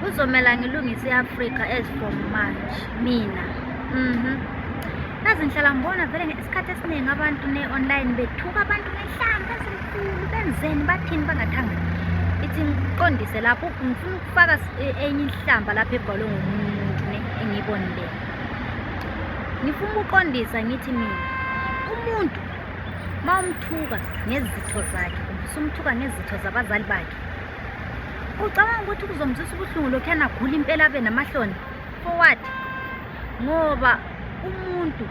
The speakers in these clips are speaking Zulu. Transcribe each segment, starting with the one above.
Kuzomela ngilungise iAfrica as from March mina. Yazi ngihlala ngibona vele ngesikhathi esiningi abantu ne-online bethuka abantu ngehlamba ezinkulu benzeni bathini bangathanga. Ithi ngiqondise lapho ngifuna ukufaka enye ihlamba lapha ebhalwe ngomuntu engiyibonile. Ngifuna uqondisa ngithi mina umuntu mawumthuka ngezitho zakhe, umthuka ngezitho zabazali bakhe. Ucabanga ukuthi kuzomzisa ubuhlungu lokho yana gula impela abe namahloni. For what? Ngoba umuntu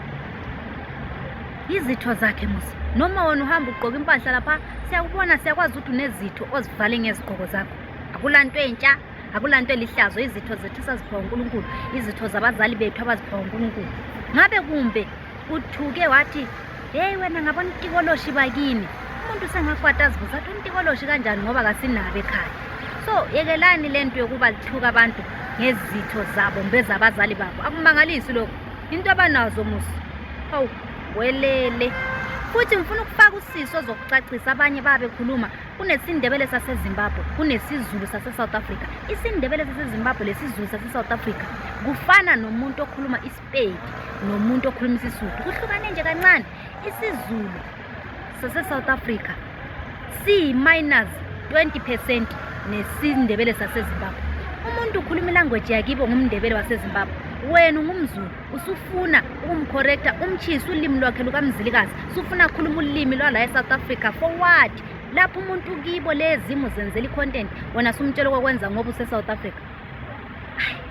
izitho zakhe musi noma wona uhamba ugqoka impahla lapha siyakubona siyakwazi ukuthi unezitho ozivale ngezigqoko zakho. Akulanto entsha, akulanto elihlazo, izitho zethu saziphiwa uNkulunkulu, izitho zabazali bethu abaziphiwa uNkulunkulu. Ngabe kumbe uthuke wathi hey wena ngabona intikoloshi bakini, umuntu sengakwata azibuza ukuthi intikoloshi kanjani ngoba kasinabe ekhaya. So yekelani lento yokuba lithuka abantu ngezitho zabo mbezabazali babo. Akumangalisi lokho, into abanazo musi. Hawu welele. Futhi ngifuna ukufaka usizo zokucacisa abanye babekhuluma kunesindebele saseZimbabwe, kunesizulu saseSouth Africa. Isindebele saseZimbabwe lesizulu saseSouth Africa kufana nomuntu okhuluma iSpedi nomuntu okhuluma isiSuthu. Kuhlukane nje kancane. Isizulu saseSouth Africa si-minus 20% nesindebele saseZimbabwe. Umuntu ukhuluma ilanguage yakibo ngumndebele waseZimbabwe. Wena ungumZulu usufuna ukumcorrecta umchisi ulimi lwakhe lukaMzilikazi, usufuna ukukhuluma ulimi lwala eSouth Africa. For what? Lapho umuntu kibo lezimo zenzela icontent wena sumtshela okwenza ngoba useSouth Africa.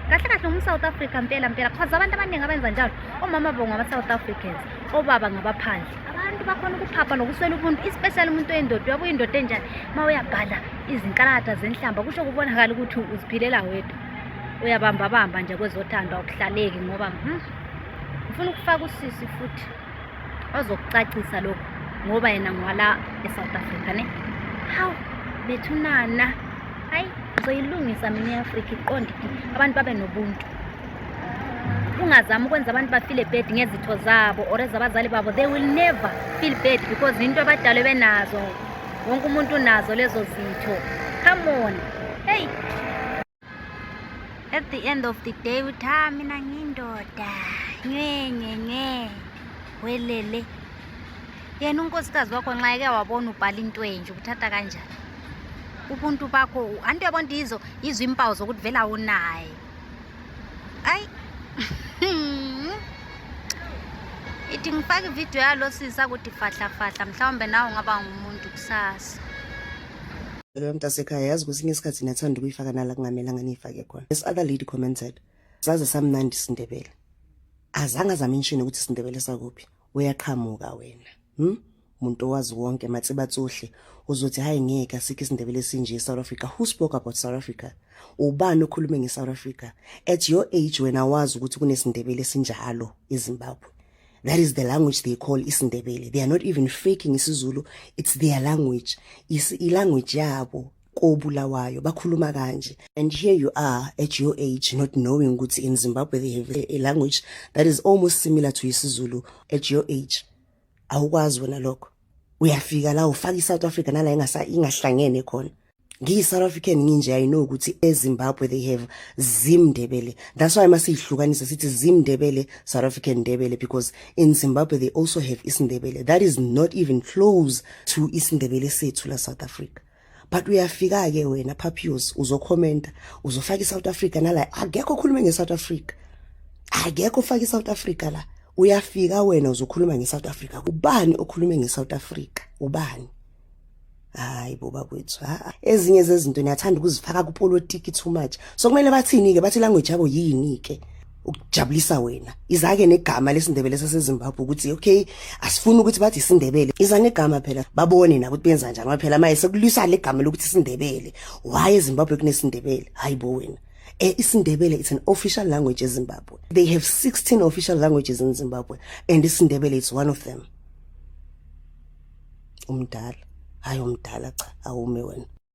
Kahle kahle umSouth Africa mpela because abantu abaningi abenza njalo omama bonga aba-South Africans, obaba ngabaphandle. Abantu bakhona ukuphapha nokuswela ubuntu, especially umuntu oyindoda. Uyabuya indoda enjani mawuyabhala izinkalata zenhlamba kusho kubonakala ukuthi uziphilela wedwa, uyabamba nje kwezothando awuhlaleki ngoba ngifuna ukufaka usisi futhi ozokucacisa lokho ngoba yena ngwala eSouth Africa ne. Hawu bethunana, hayi ngizoyilungisa mina iAfrica iqonde abantu babe nobuntu. Ungazama ukwenza abantu bafeel bad ngezitho zabo or ezabazali babo. They will never feel bad because into abadalwe benazo, wonke umuntu unazo lezo zitho. Come on. Hey, at the end of the day uthi mina ngiyindoda nye welele. Yena unkosikazi wakho nxa eke wabona ubhala into enje ukuthatha kanjani ubuntu bakho? Anti uyabona izo impawu zokuthi vela unaye. Ayi ithi ngifake ivideo yalo sisa ukuthi fahla mhlawumbe nawe ungaba ngumuntu kusasa. Lo muntu asekhaya yazi kwesinye isikhathi nathanda ukuyifaka nala kungamelanga nifake khona. This other lady commented, saze samnandi isindebele. Azange azamention ukuthi isindebele sakuphi. Uyaqhamuka wena. Umuntu owazi wonke matsibatsohle uzothi hayi ngeke asikho isindebele sinje eSouth Africa. Who spoke about South Africa? Ubani okhuluma ngeSouth Africa? At your age when awazi ukuthi kunesindebele sinjalo eZimbabwe. That is the language they call isiNdebele. They are not even faking isiZulu. It's their language. Language yabo kobulawayo bakhuluma kanje. And here you are at your age not knowing ukuthi in Zimbabwe they have a language that is almost similar to isiZulu at your age. Awukwazi wena lokho. Uyafika la ufaka iSouth Africa nala ingahlangene khona. Ngiyi-South African nginje I know ukuthi eZimbabwe they have ZimNdebele. That's why masihlukanisa sithi ZimNdebele, South African Ndebele, because in Zimbabwe they also have isiNdebele. That is not even close to isiNdebele sethu la South Africa. But uyafika ke wena Papios uzokhomenta, uzofaka iSouth Africa nala akekho okhuluma ngeSouth Africa. Akekho ufaka iSouth Africa la. Uyafika wena uzokhuluma ngeSouth Africa. Ubani okhuluma ngeSouth Africa? Ubani? Hayi boba kwethu ezinye zezinto niyathanda ukuzifaka kupolitiki too much. So kumele bathini ke bathi language yabo yini ke ukujabulisa wena. Izake negama lesindebele saseZimbabwe ukuthi okay asifuni ukuthi bathi isindebele. Iza negama phela babone na ukuthi benza njani phela maye sekulwisa legama lokuthi isindebele. Why eZimbabwe kunesindebele? Hayi bo wena. IsiNdebele it's an official language in Zimbabwe. They have 16 official languages in Zimbabwe and isiNdebele is one of them. Umdala hayi umdala cha awume wena.